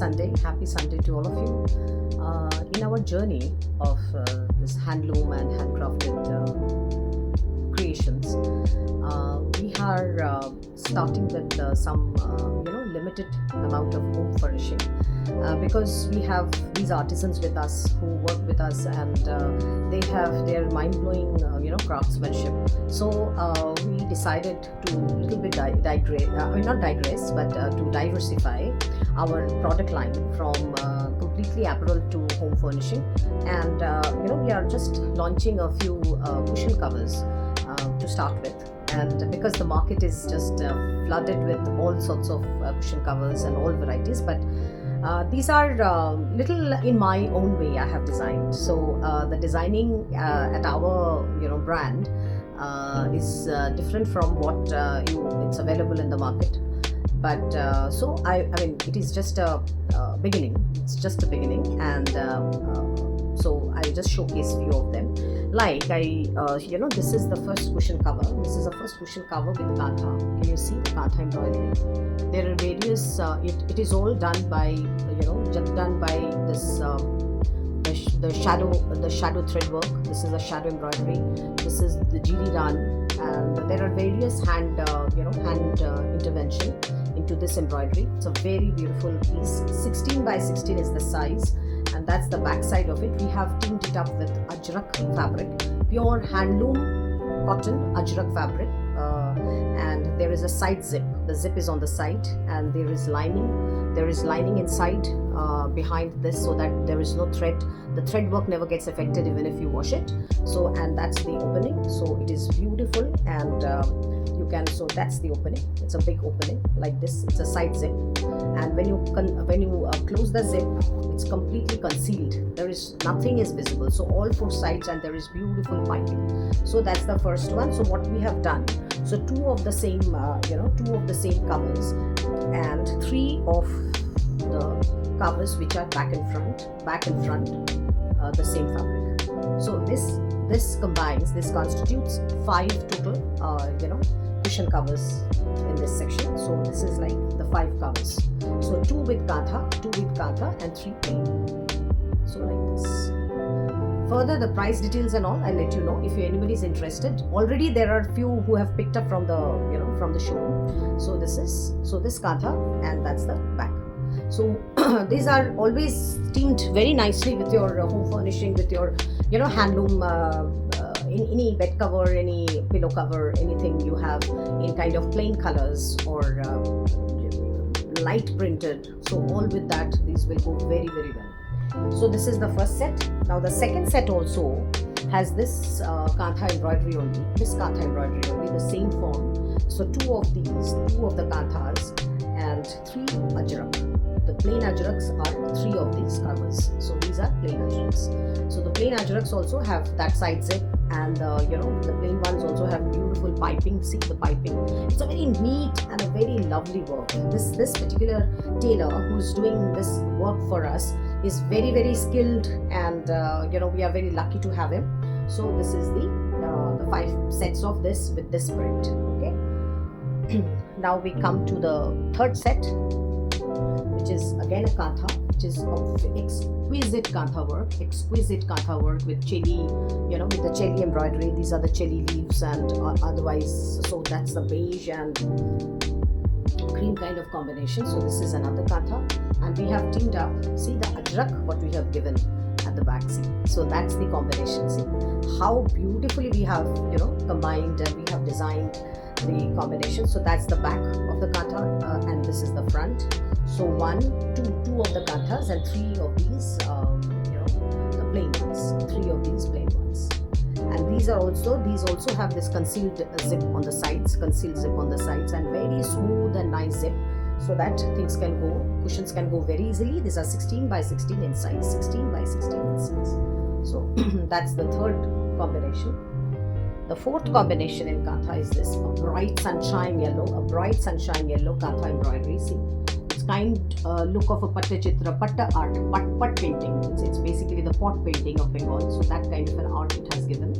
Sunday. Happy Sunday to all of you. In our journey of this handloom and handcrafted creations, we are starting with some limited amount of home furnishing because we have these artisans with us who work with us, and they have their mind-blowing craftsmanship. So we decided to little bit not digress, but to diversify our product line from completely apparel to home furnishing. And we are just launching a few cushion covers to start with. And because the market is just flooded with all sorts of cushion covers and all varieties, but these are little in my own way I have designed. So the designing at our brand is different from what it's available in the market. But so I mean, it is just a beginning. It's just a beginning, and so I just showcase few of them. Like this is the first cushion cover. This is the first cushion cover with kantha. Can you see the kantha embroidery? There are various. It is all done by this the shadow thread work. This is a shadow embroidery. This is the jiri run, and there are various hand intervention into this embroidery. It's a very beautiful piece. 16 by 16 is the size, and that's the back side of it. We have teamed it up with ajrak fabric, pure handloom cotton ajrak fabric, and there is a side zip. The zip is on the side, and there is lining. There is lining inside behind this, so that there is no thread. The thread work never gets affected even if you wash it. So, and that's the opening. So it is beautiful, and you can. So that's the opening. It's a big opening like this. It's a side zip, and when you close the zip, it's completely concealed. There is nothing is visible. So all four sides, and there is beautiful piping. So that's the first one. So what we have done. So two of the same covers, and three of the covers which are back and front, the same fabric. So this constitutes 5 total cushion covers in this section. So this is like the 5 covers. So 2 with kantha, and 3 plain. So like this. Further, the price details and all, I'll let you know if anybody is interested. Already there are few who have picked up from the showroom. So this kantha, and that's the back. So these are always teamed very nicely with your home furnishing, with your handloom, in any bed cover, any pillow cover, anything you have in kind of plain colors or light printed. So all with that, these will go very, very well. So this is the first set. Now the second set also has this kantha embroidery only. This kantha embroidery only, the same form. So 2 of the kanthas, and 3 ajrak. The plain ajraks are 3 of these covers. So these are plain ajraks. So the plain ajraks also have that side zip, and the plain ones also have beautiful piping. See the piping. It's a very neat and a very lovely work. This particular tailor who's doing this work for us is very, very skilled, and we are very lucky to have him. So this is the 5 sets of this with this print. Okay. Now we come to the third set, which is again a kantha, which is exquisite kantha work with cheli, with the cheli embroidery. These are the cheli leaves, and otherwise, so that's the beige and cream kind of combination. So this is another kantha, and we have teamed up. See the ajrak what we have given at the back. See, so that's the combination. See how beautifully we have combined, and we have designed the combination. So that's the back of the kantha, and this is the front. So 2 of the kanthas, and 3 of these the plain ones. 3 of these plain ones. And these also have this concealed zip on the sides, and very smooth and nice zip, so that cushions can go very easily. These are 16 by 16 in size, 16 by 16 in size. So that's the third combination. The fourth combination in kantha is this, a bright sunshine yellow kantha embroidery. See, it's kind look of a patta chitra, patta art, pat painting. It's basically the pot painting of Bengal. So that kind of an art it has given.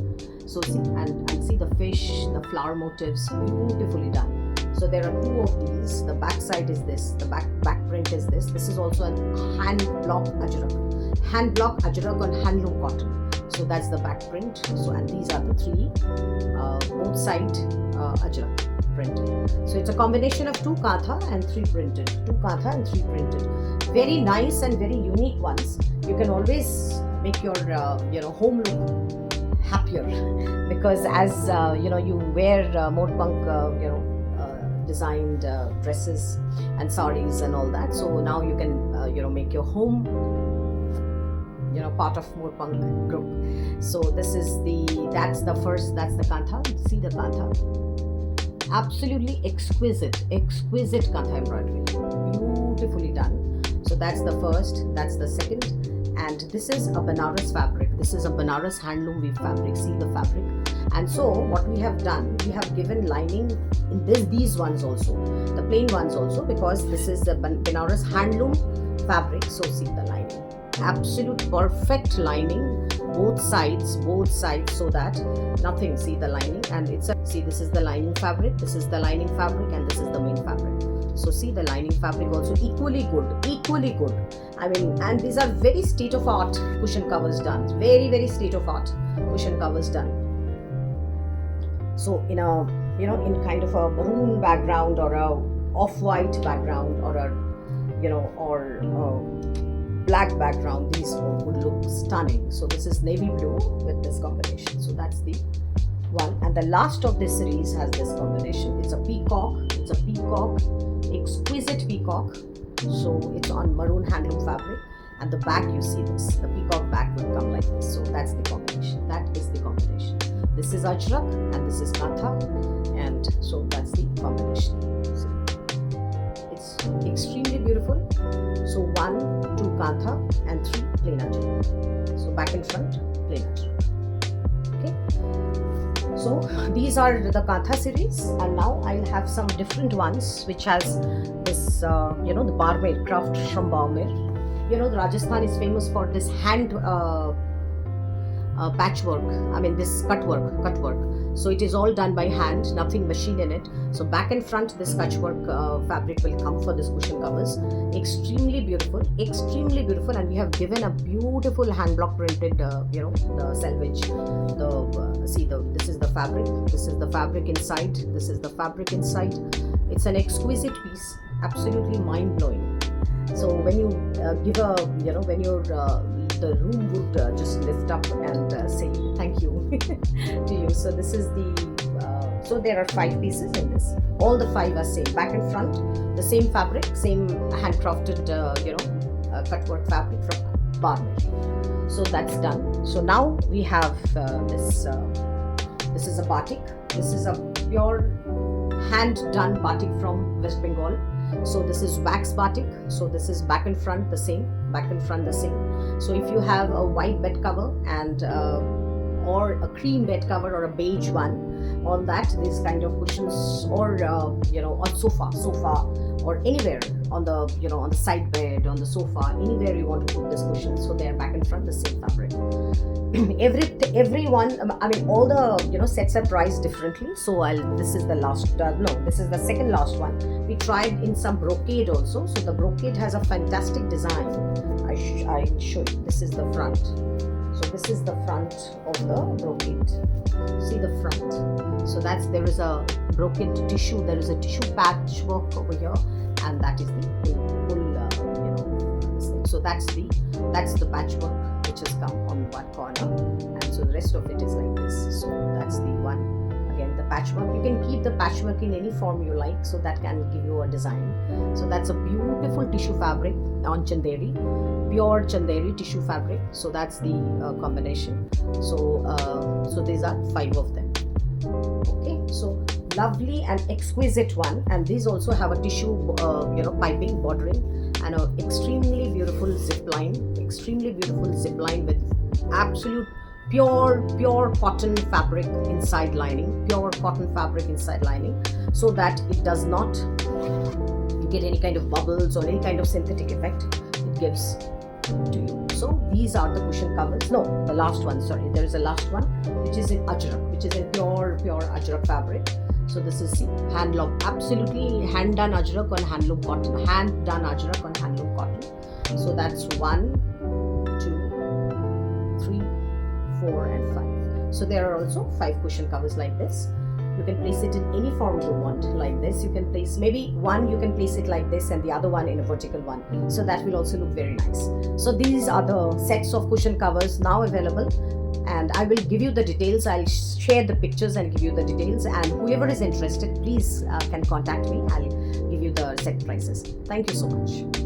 So see, and see the fish, the flower motifs, beautifully done. So there are two of these. The back side is this, the back print is this. This is also a hand block ajrak. Hand block ajrak on handloom cotton. So that's the back print. So, and these are the three both side ajrak printed. So it's a combination of 2 kantha and 3 printed. 2 kantha and 3 printed. Very nice and very unique ones. You can always make your home look happier, because as you wear Morpunk designed dresses and sarees and all that. So now you can make your home part of Morpunk group. So that's the kantha. See the kantha, absolutely exquisite kantha embroidery, beautifully done. So that's the first, that's the second, and this is a Banaras fabric. This is a Banaras handloom weave fabric. See the fabric. And so what we have done, we have given lining in these ones also, the plain ones also, because this is the Banaras handloom fabric. So see the lining, absolute perfect lining, both sides, so that nothing. See the lining, and see, this is the lining fabric, this is the lining fabric, and this is the main fabric. So see the lining fabric also equally good. I mean, and these are very state of art cushion covers done, very state of art cushion covers done. So in a in kind of a maroon background or a off-white background or black background, these would look stunning. So this is navy blue with this combination. So that's the one, and the last of this series has this combination. It's a peacock, exquisite peacock. So it's on maroon handloom fabric, and the back, you see this, the peacock back will come like this. So that's the combination, that is the combination. This is ajrak and this is kantha, and so that's the combination. It's extremely beautiful. So 1, 2 kantha and 3 plain ajrak. So back and front plain ajrak. Okay. So these are the kantha series, and now I'll have some different ones which has this the Barmer craft from Barmer. The Rajasthan is famous for this hand patchwork. I mean, this cut work. So it is all done by hand, nothing machine in it. So back and front, this patchwork fabric will come for this cushion covers. Extremely beautiful, and we have given a beautiful hand block printed, the selvage. This is the fabric. This is the fabric inside. This is the fabric inside. It's an exquisite piece, absolutely mind blowing. So when you when the room would just lift up and say thank you to you. So this is so there are 5 pieces in this. All the 5 are same, back and front, the same fabric, same handcrafted cut work fabric from Barmer. So that's done. So now we have this is a batik. This is a pure hand done batik from West Bengal. So this is wax batik. So this is back and front the same, So if you have a white bed cover and or a cream bed cover or a beige one, on that these kind of cushions, or on sofa or anywhere on the on the side bed, on the sofa, anywhere you want to put this cushion. So they are back and front the same fabric. Everyone, I mean, all the sets are priced differently. So this is the last this is the second last one. We tried in some brocade also. So the brocade has a fantastic design. I'll show you. This is the front. So this is the front of the brocade. See the front. So there is a brocade tissue. There is a tissue patchwork over here, and that is the full this thing. So that's the patchwork which has come on one corner, and so the rest of it is like this. So that's the one. Again, the patchwork, you can keep the patchwork in any form you like, so that can give you a design. So that's a beautiful tissue fabric on chanderi, pure chanderi tissue fabric. So that's the combination. So these are 5 of them. Okay, so lovely and exquisite one, and these also have a tissue piping, bordering, and an extremely beautiful zip line with absolute pure cotton fabric inside lining, so that it does not get any kind of bubbles or any kind of synthetic effect it gives to you. So these are the cushion covers. No, the last one, sorry, there is a last one which is in ajrak, which is in pure ajrak fabric. So this is handloom, absolutely hand done ajrak on handloom cotton, hand done ajrak on handloom cotton. So that's 1, 2, 3, 4 and 5. So there are also 5 cushion covers like this. You can place it in any form you want, like this. You can place, maybe one you can place it like this and the other one in a vertical one. So that will also look very nice. So these are the sets of cushion covers now available. And I will give you the details. I'll share the pictures and give you the details. And whoever is interested, please can contact me. I'll give you the set prices. Thank you so much.